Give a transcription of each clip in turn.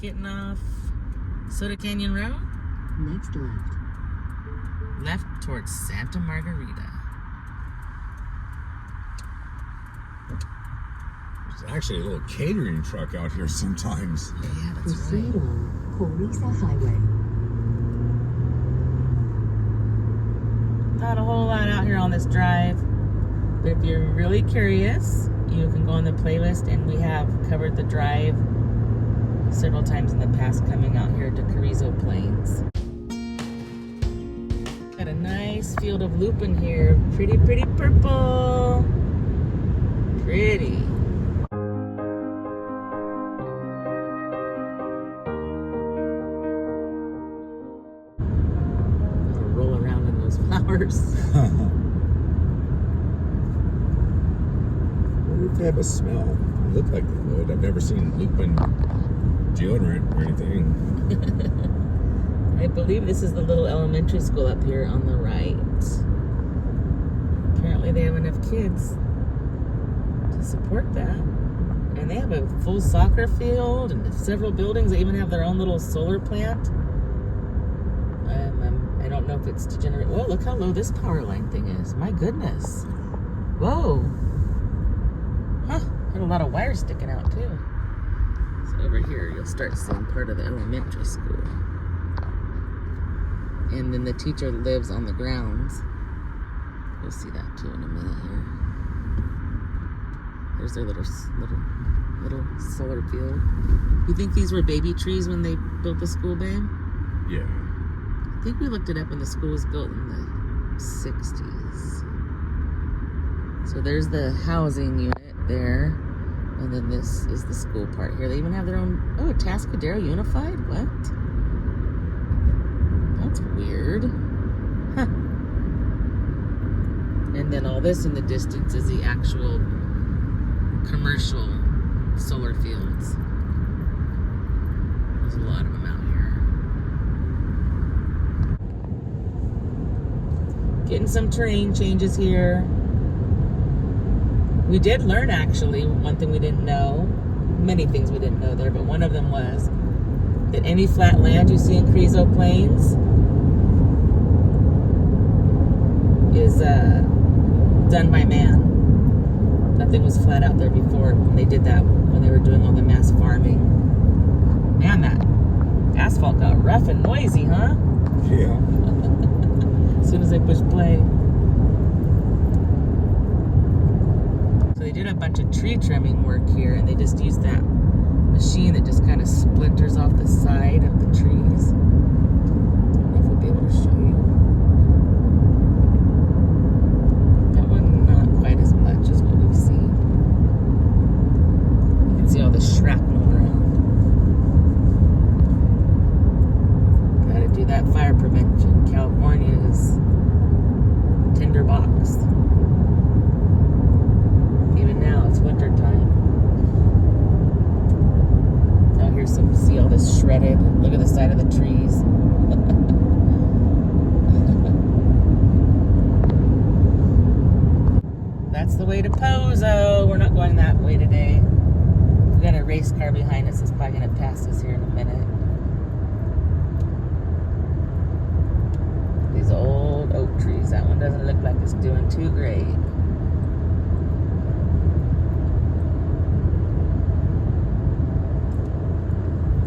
getting off Soda Canyon Road. Next left. Left towards Santa Margarita. There's actually a little catering truck out here sometimes. Yeah, that's Proceed right. on Carizzo Highway. Not a whole lot out here on this drive. But if you're really curious, you can go on the playlist, and we have covered the drive several times in the past coming out here to Carizzo Plains. Got a nice field of lupin here. Pretty, pretty purple. Pretty. I'll roll around in those flowers. I wonder if they have a smell. They look like they would. I've never seen lupin deodorant or anything. I believe this is the little elementary school up here on the right. Apparently they have enough kids to support that. And they have a full soccer field and several buildings. They even have their own little solar plant. I don't know if it's to generate... Whoa, look how low this power line thing is. My goodness. Whoa. Huh. Got a lot of wires sticking out too. So over here you'll start seeing part of the elementary school. And then the teacher lives on the grounds. You'll see that too in a minute here. There's their little solar field. You think these were baby trees when they built the school, babe? Yeah. I think we looked it up when the school was built in the 60s. So there's the housing unit there. And then this is the school part here. They even have their own... Oh, a Tascadero Unified? What? That's weird. Huh. And then all this in the distance is the actual commercial solar fields. There's a lot of them out here. Getting some terrain changes here. We did learn, actually, one thing we didn't know. Many things we didn't know there, but one of them was that any flat land you see in Carizzo Plains is done by man. Nothing was flat out there before, and they did that when they were doing all the mass farming. Man, that asphalt got rough and noisy, huh? Yeah. As soon as they pushed play. So they did a bunch of tree trimming work here, and they just used that machine that just kind of splinters off the side of the trees. I don't know if we'll be able to show you. That one, not quite as much as what we've seen. You can see all the shrapnel around. Gotta do that fire prevention. California is tinderbox. Even now, it's winter time. Out here, so see all this shredded. Look at the side of the trees. That's the way to Pozo. We're not going that way today. We got a race car behind us that's probably going to pass us here in a minute. These old oak trees. That one doesn't look like it's doing too great.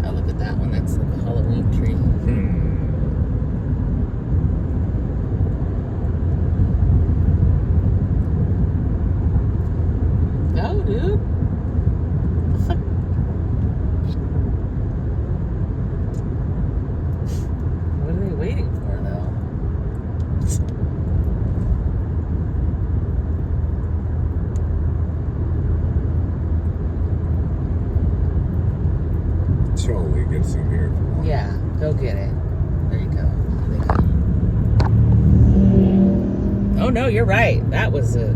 Oh, look at that one. That's like a Halloween tree. Go, dude. The fuck? What are they waiting for, though? Totally get some here if you want. Yeah, go get it. There you go. There they go. Oh, no, you're right. That was a...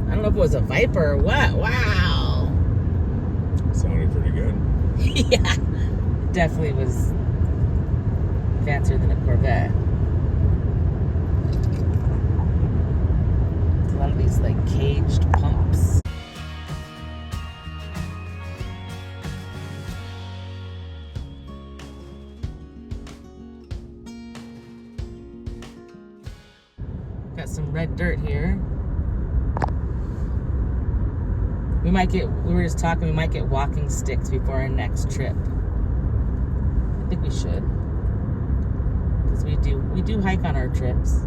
I don't know if it was a Viper or what. Wow. Sounded pretty good. Yeah. Definitely was fancier than a Corvette. A lot of these, like, caged pumps. some red dirt here. We were just talking, we might get walking sticks before our next trip. I think we should. Because we do hike on our trips.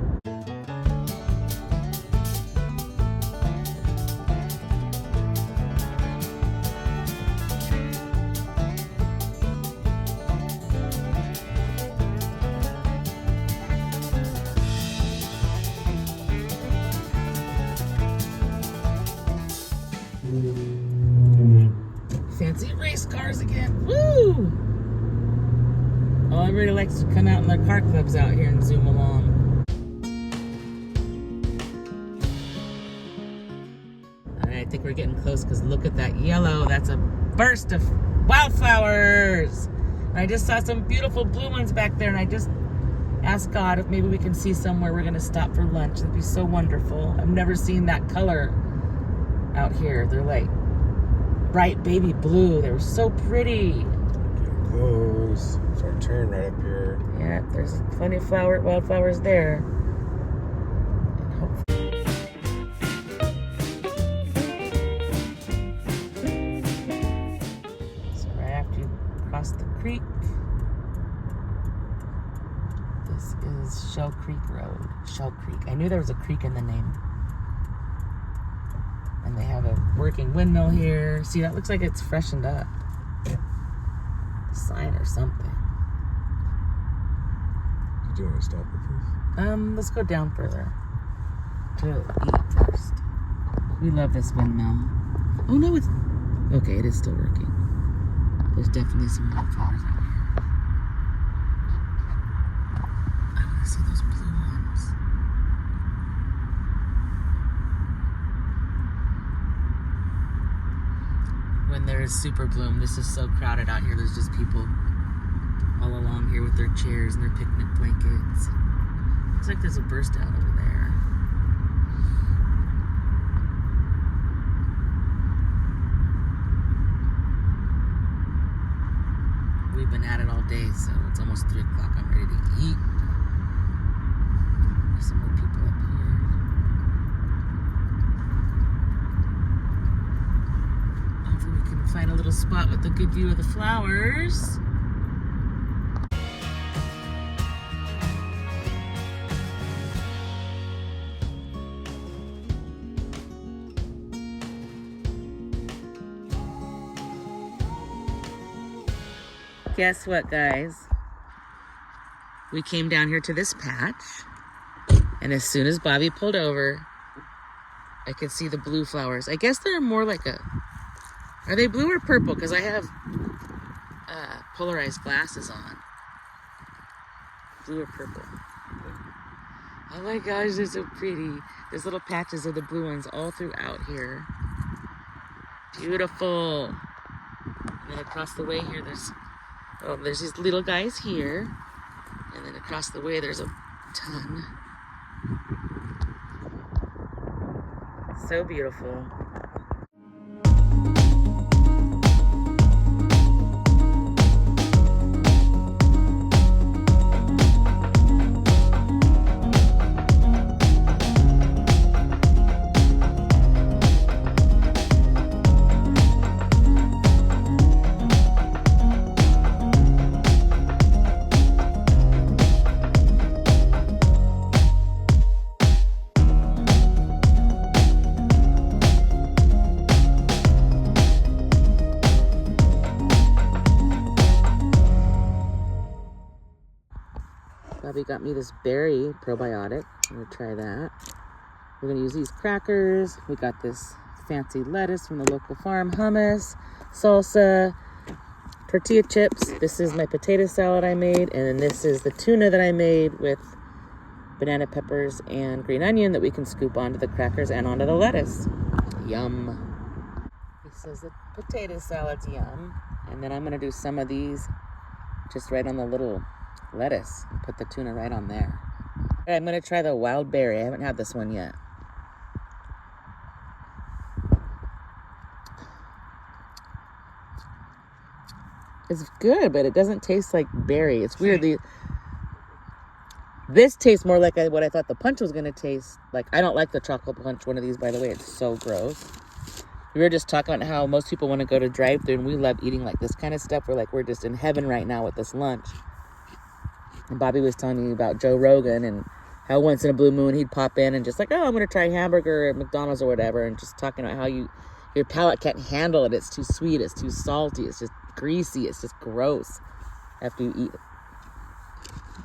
Fancy race cars again. Woo! Oh, everybody likes to come out in their car clubs out here and zoom along. Alright, I think we're getting close because look at that yellow. That's a burst of wildflowers. And I just saw some beautiful blue ones back there, and I just asked God if maybe we can see somewhere we're going to stop for lunch. It'd be so wonderful. I've never seen that color out here. They're like bright baby blue. They were so pretty. Getting close. It's our turn right up here. Yeah, there's plenty of wildflowers there. And hopefully. So right after you cross the creek, this is Shell Creek Road. Shell Creek. I knew there was a creek in the name. And they have a working windmill here. See, that looks like it's freshened up. A sign or something. Did you want to stop at this? Let's go down further to eat first. We love this windmill. Oh no, it's okay. It is still working. There's definitely some wildflowers out here. I want to see those blue ones. When there is super bloom, this is so crowded out here. There's just people all along here with their chairs and their picnic blankets. Looks like there's a burst out over there. We've been at it all day, so it's almost 3 o'clock. I'm ready to eat. There's some more people up here. Hopefully we can find a little spot with a good view of the flowers. Guess what, guys? We came down here to this patch, and as soon as Bobby pulled over, I could see the blue flowers. I guess they're more like are they blue or purple? Because I have polarized glasses on. Blue or purple? Oh my gosh, they're so pretty. There's little patches of the blue ones all throughout here. Beautiful. And then across the way here, there's these little guys here. And then across the way, there's a ton. So beautiful. Bobby got me this berry probiotic. I'm gonna try that. We're gonna use these crackers. We got this fancy lettuce from the local farm, hummus, salsa, tortilla chips. This is my potato salad I made, and then this is the tuna that I made with banana peppers and green onion that we can scoop onto the crackers and onto the lettuce. Yum. He says the potato salad's yum. And then I'm gonna do some of these just right on the little lettuce. Put the tuna right on there. All right, I'm gonna try the wild berry. I haven't had this one yet. It's good, but it doesn't taste like berry. It's weird. This tastes more like what I thought the punch was going to taste. Like, I don't like the chocolate punch one of these, by the way. It's so gross. We were just talking about how most people want to go to drive-thru, and we love eating like this kind of stuff. We're like, we're just in heaven right now with this lunch. And Bobby was telling me about Joe Rogan and how once in a blue moon he'd pop in and just like, oh, I'm going to try a hamburger at McDonald's or whatever. And just talking about how your palate can't handle it. It's too sweet. It's too salty. It's just greasy. It's just gross after you eat it.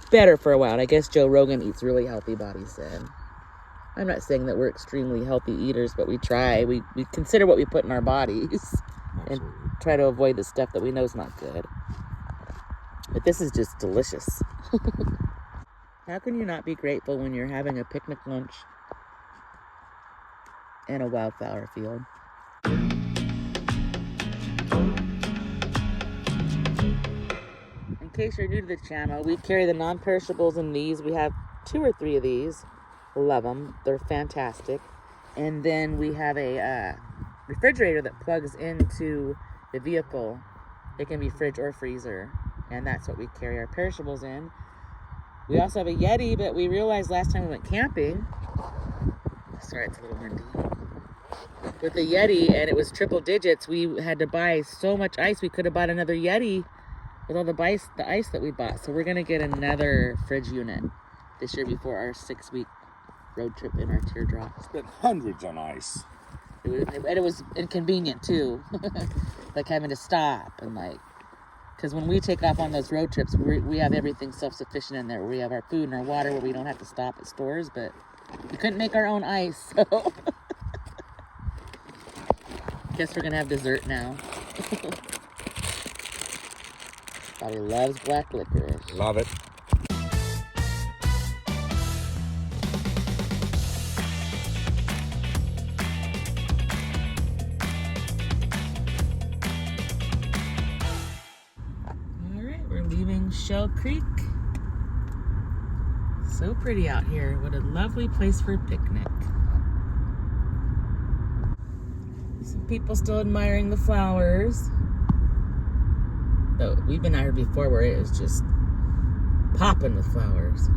Better for a while. And I guess Joe Rogan eats really healthy, Bobby said. I'm not saying that we're extremely healthy eaters, but we try. We consider what we put in our bodies. Absolutely. And try to avoid the stuff that we know is not good. But this is just delicious. How can you not be grateful when you're having a picnic lunch in a wildflower field? In case you're new to the channel, we carry the non-perishables in these. We have 2 or 3 of these. Love them. They're fantastic. And then we have a refrigerator that plugs into the vehicle. It can be fridge or freezer. And that's what we carry our perishables in. We also have a Yeti, but we realized last time we went camping, sorry, it's a little windy, with the Yeti, and it was triple digits, we had to buy so much ice, we could have bought another Yeti with all the ice that we bought. So we're going to get another fridge unit this year before our 6-week road trip in our teardrop. Spent hundreds on ice. It was inconvenient, too. Like having to stop and like, because when we take off on those road trips, we have everything self-sufficient in there. We have our food and our water where we don't have to stop at stores, but we couldn't make our own ice, so guess we're going to have dessert now. Bobby loves black licorice. Love it. Leaving Shell Creek. So pretty out here. What a lovely place for a picnic. Some people still admiring the flowers. Though we've been out here before where it was just popping with flowers.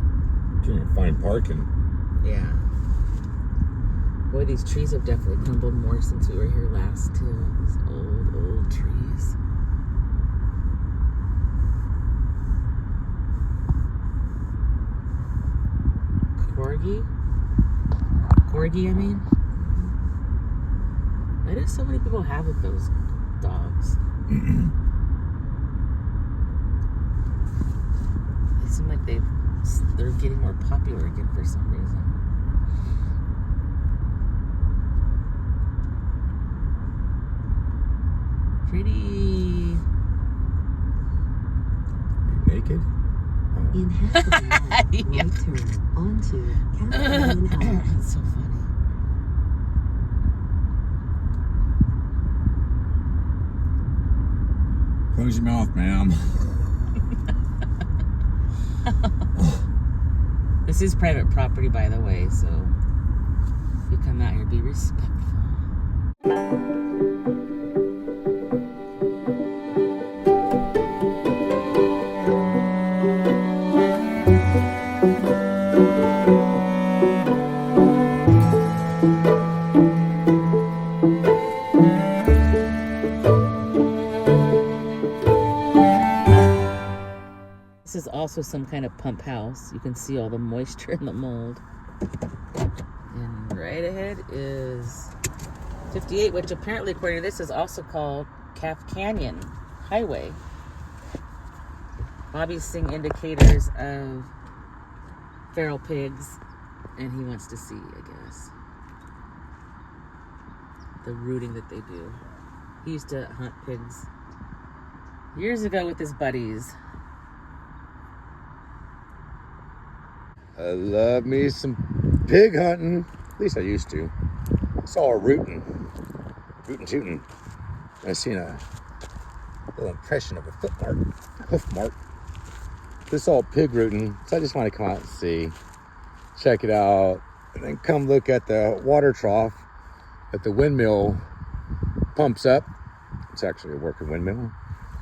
Can't even find parking. Yeah. Boy, these trees have definitely crumbled more since we were here last too. These old trees. Corgi, I mean. Why do so many people have with those dogs? They seem like they're getting more popular again for some reason. Pretty. Naked? In half a mile, Yeah. right turn onto Captain Highway. That's so funny. Close your mouth, ma'am. This is private property, by the way, so if you come out here, be respectful. This is also some kind of pump house. You can see all the moisture in the mold. And right ahead is 58, which apparently, according to this, is also called Calf Canyon Highway. Bobby's seeing indicators of feral pigs, and he wants to see, I guess, the rooting that they do. He used to hunt pigs years ago with his buddies. I love me some pig hunting. At least I used to. I saw a rootin' tootin'. I seen a little impression of a hoof mark. This all pig rootin', so I just want to come out and see, check it out, and then come look at the water trough that the windmill pumps up. It's actually a working windmill.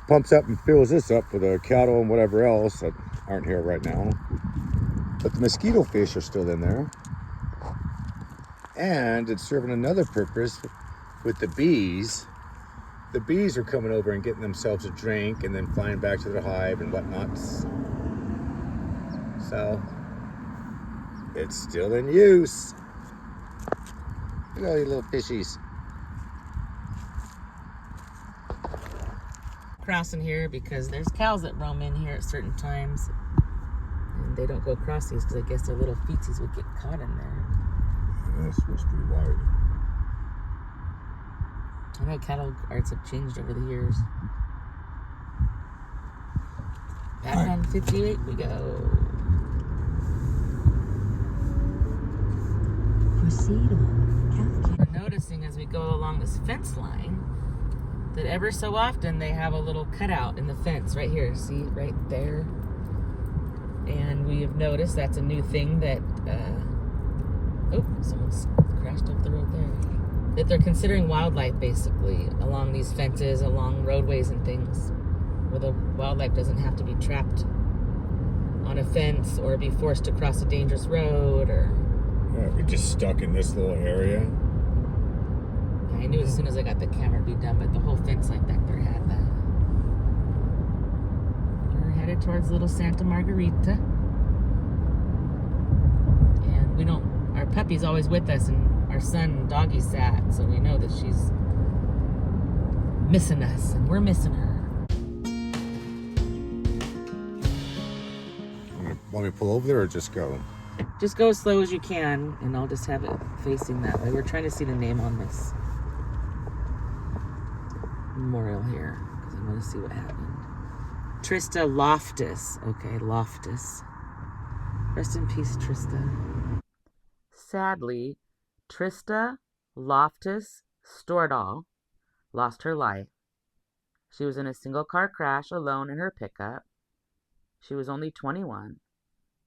Pumps up and fills this up for the cattle and whatever else that aren't here right now. But the mosquito fish are still in there. And it's serving another purpose with the bees. The bees are coming over and getting themselves a drink and then flying back to their hive and whatnot. So it's still in use. Look at all these little fishies. Crossing here because there's cows that roam in here at certain times. And they don't go across these because I guess their little feetsies would get caught in there. Yeah, that's supposed to be wide. I know cattle guards have changed over the years. Back on 58 we go. Proceed on We're noticing as we go along this fence line that ever so often they have a little cutout in the fence right here. See, right there. And we have noticed that's a new thing that, oh, someone's crashed up the road there. That they're considering wildlife basically along these fences, along roadways and things, where the wildlife doesn't have to be trapped on a fence or be forced to cross a dangerous road or. We're just stuck in this little area. I knew as soon as I got the camera it'd be done, but the whole fence line back there had that. We're headed towards little Santa Margarita. And we don't, our puppy's always with us, and our son, Doggy, sat, so we know that she's missing us, and we're missing her. Want me to pull over there or just go? Just go as slow as you can, and I'll just have it facing that way. We're trying to see the name on this memorial here, because I want to see what happened. Trista Loftus. Okay, Loftus. Rest in peace, Trista. Sadly, Trista Loftus Stordahl lost her life. She was in a single-car crash alone in her pickup. She was only 21.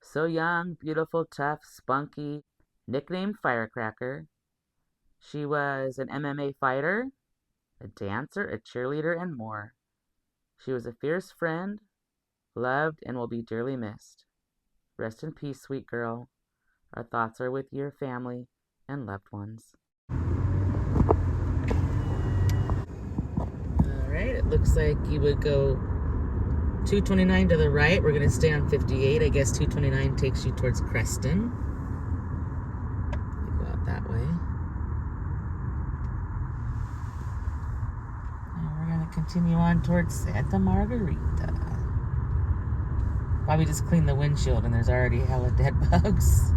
So young, beautiful, tough, spunky, nicknamed Firecracker. She was an MMA fighter, a dancer, a cheerleader, and more. She was a fierce friend, loved, and will be dearly missed. Rest in peace, sweet girl. Our thoughts are with your family and loved ones. All right, it looks like you would go 229 to the right. We're going to stay on 58. I guess 229 takes you towards Creston. You go out that way. And we're going to continue on towards Santa Margarita. Bobby just cleaned the windshield and there's already hella dead bugs.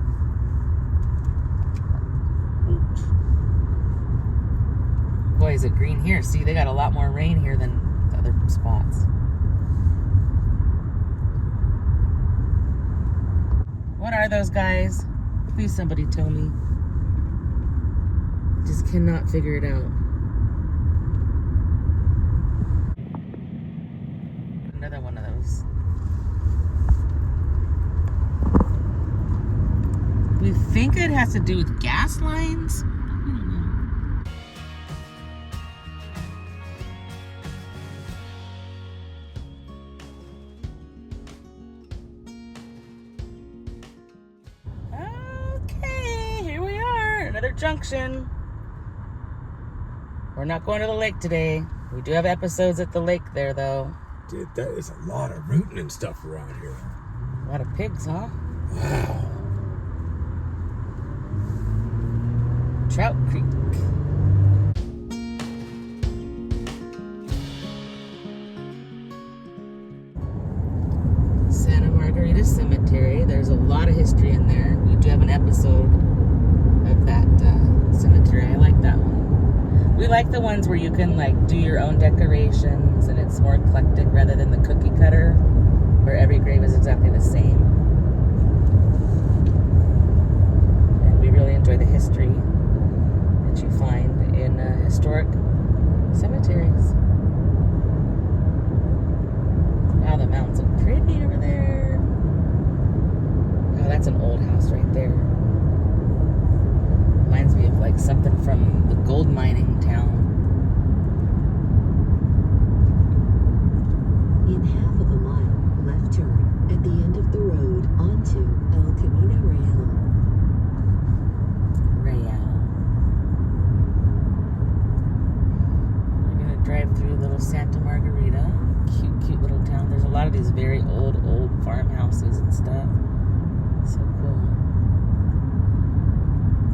Boy, is it green here. See, they got a lot more rain here than the other spots. What are those guys? Please somebody tell me. Just cannot figure it out. Another one of those. We think it has to do with gas lines. I don't know. Okay, here we are. Another junction. We're not going to the lake today. We do have episodes at the lake there, though. Dude, that is a lot of rooting and stuff around here. A lot of pigs, huh? Wow. Trout Creek. Santa Margarita Cemetery. There's a lot of history in there. We do have an episode of that cemetery. I like that one. We like the ones where you can like do your own decorations and it's more eclectic rather than the cookie cutter where every grave is exactly the same. And we really enjoy the history that you find in historic cemeteries. Wow, the mountains look pretty over there. Oh, that's an old house right there. Reminds me of like something from the gold mining town. In half of a mile, left turn at the end of the road onto El Camino. drive through little Santa Margarita. Cute little town. There's a lot of these very old farmhouses and stuff. So cool.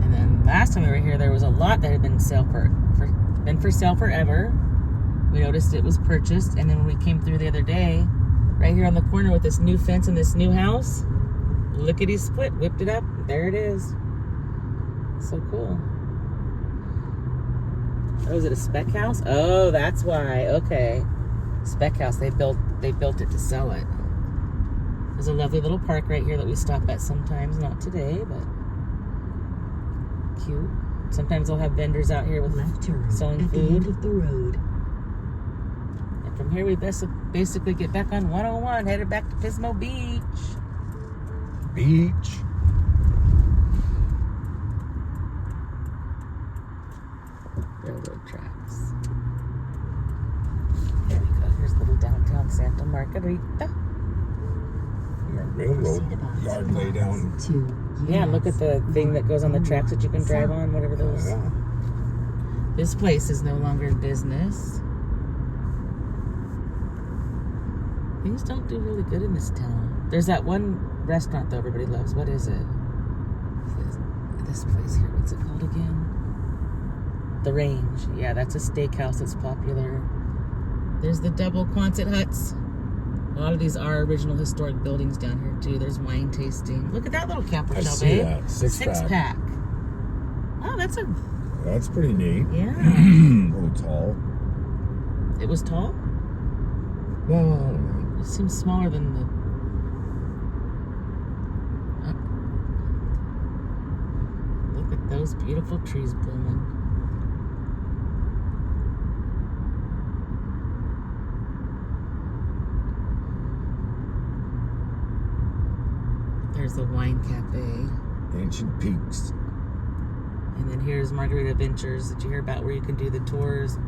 And then last time we were here, there was a lot that had been for sale forever. We noticed it was purchased, and then when we came through the other day, right here on the corner with this new fence and this new house, lickety split, whipped it up. There it is. So cool. Oh, is it a spec house? Oh, that's why. Okay. Spec house. They built it to sell it. There's a lovely little park right here that we stop at sometimes. Not today, but cute. Sometimes they'll have vendors out here with Left turn selling at food. the end of the road. And from here we basically get back on 101, headed back to Pismo Beach. Beach. Railroad tracks. There we go. Here's little downtown Santa Margarita. Railroad yard lay down. Yeah, look at the thing that goes on the tracks that you can drive on, whatever those. Yeah. This place is no longer in business. Things don't do really good in this town. There's that one restaurant though everybody loves. What is it? This place here, what's it called again? The Range. Yeah, that's a steakhouse that's popular. There's the double Quonset huts. A lot of these are original historic buildings down here too. There's wine tasting. Look at that little camper I shell, see babe. that. Six pack. Oh, That's pretty neat. yeah. A little tall. It was tall? No. It seems smaller than the. Look at those beautiful trees blooming. There's the wine cafe. Ancient peaks. And then here's Margarita Adventures that you hear about, where you can do the tours,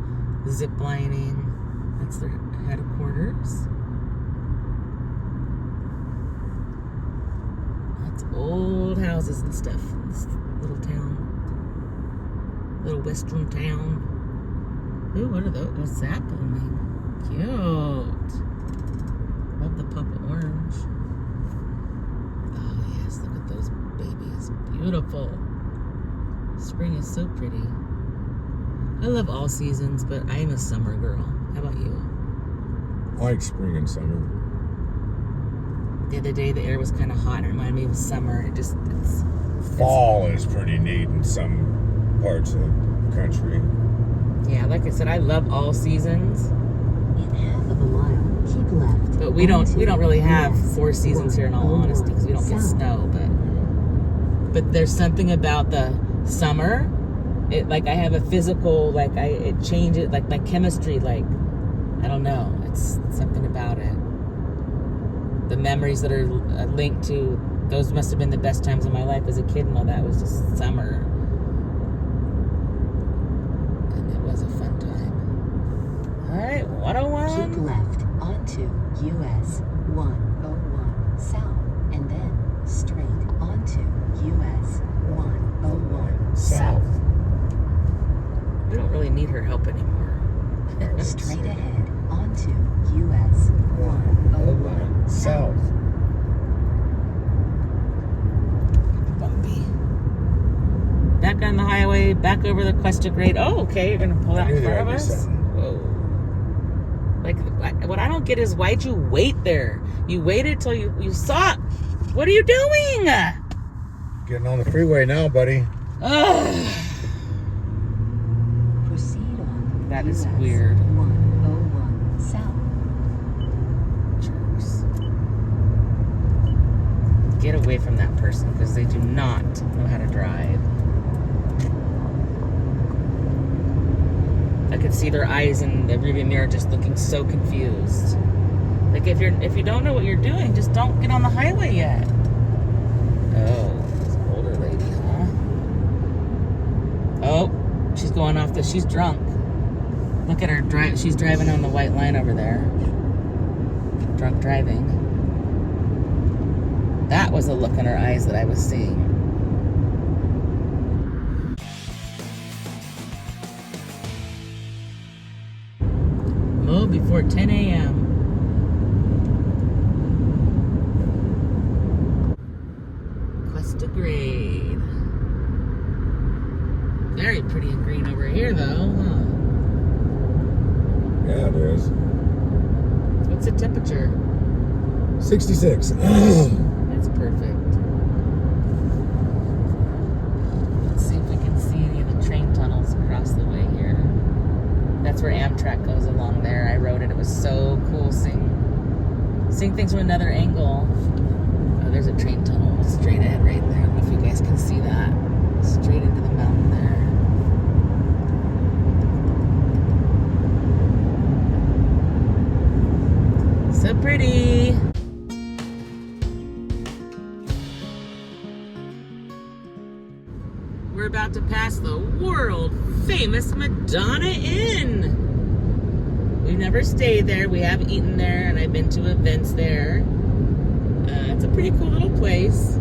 the zip lining. That's their headquarters. Lots of old houses and stuff in this little town. Little western town. Ooh, what are those? What's that blooming? Cute. Love the pop of orange. Oh yes, look at those babies. Beautiful. Spring is so pretty. I love all seasons, but I am a summer girl. How about you? I like spring and summer. The other day, the air was kind of hot and it reminded me of summer. Fall is pretty neat in some parts of the country. Yeah, like I said, I love all seasons. In half of a mile, keep left. But we don't really have US 4 seasons here in all honesty, because we don't get snow. But there's something about the summer. It, like, I have a physical, like, it changes, like my chemistry, like, I don't know, it's something about it. The memories that are linked to those must have been the best times of my life as a kid, and all that was just summer. And it was a fun time. All right, 101. Keep left onto US 101 South, and then straight onto US 101 South. We don't really need her help anymore. Straight ahead onto US 101 South. Bumpy. Back on the highway, back over the Cuesta Grade. Oh, okay, you're gonna pull out in front of us? Whoa. Like, what I don't get is, why'd you wait there? You waited till you saw it. What are you doing? Getting on the freeway now, buddy. Ugh. Proceed on. That is US weird. 101 South. Jerks. Get away from that person, because they do not know how to drive. I could see their eyes in the rearview mirror just looking so confused. Like, if you don't know what you're doing, just don't get on the highway yet. Oh, this older lady, huh? Oh, she's going off she's drunk. Look at her drive. She's driving on the white line over there. Drunk driving. That was the look in her eyes that I was seeing. go before 10 a.m. Cuesta Grade. Very pretty and green over here, though, huh? Yeah, it is. What's the temperature? 66. That's perfect. Let's see if we can see any of the train tunnels across the way here. That's where Amtrak goes along there. I rode it. It was so cool seeing things from another angle. Oh, there's a train tunnel straight ahead right there. I don't know if you guys can see that. Straight into the mountain there. So pretty. We're about to pass the world famous Madonna Inn. We've never stayed there. We have eaten there, and I've been to events there. It's a pretty cool little place.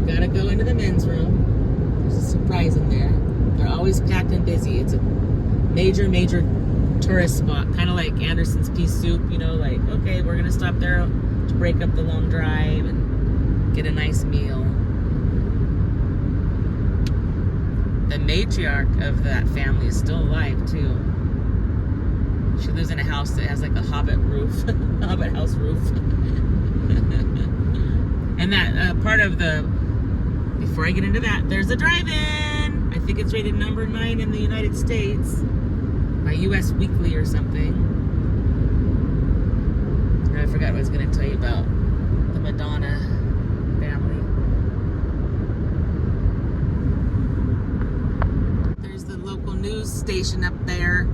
Gotta go into the men's room. There's a surprise in there. They're always packed and busy. It's a major tourist spot, kind of like Anderson's Pea Soup, you know, like, okay, we're gonna stop there to break up the long drive and get a nice meal. The matriarch of that family is still alive too. She lives in a house that has like a hobbit roof, hobbit house roof. And that part of the, before I get into that, there's a drive-in. I think it's rated number 9 in the United States by US Weekly or something. I forgot what I was going to tell you about the Madonna family. There's the local news station up there.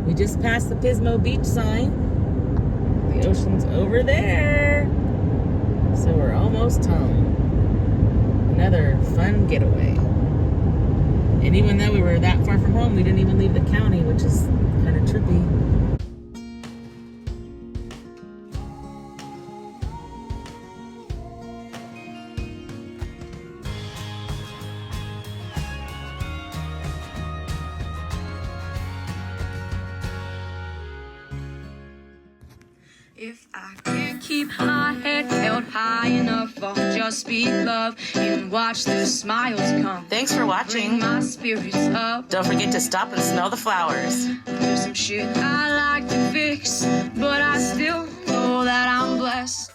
We just passed the Pismo Beach sign. The ocean's over there. So we're almost home. Another fun getaway. And even though we were that far from home, we didn't even leave the county, which is kind of trippy. If I can't keep my head held high enough, I'll just speak love and watch the smiles come. Thanks for watching. Bring my spirits up. Don't forget to stop and smell the flowers. There's some shit I like to fix, but I still know that I'm blessed.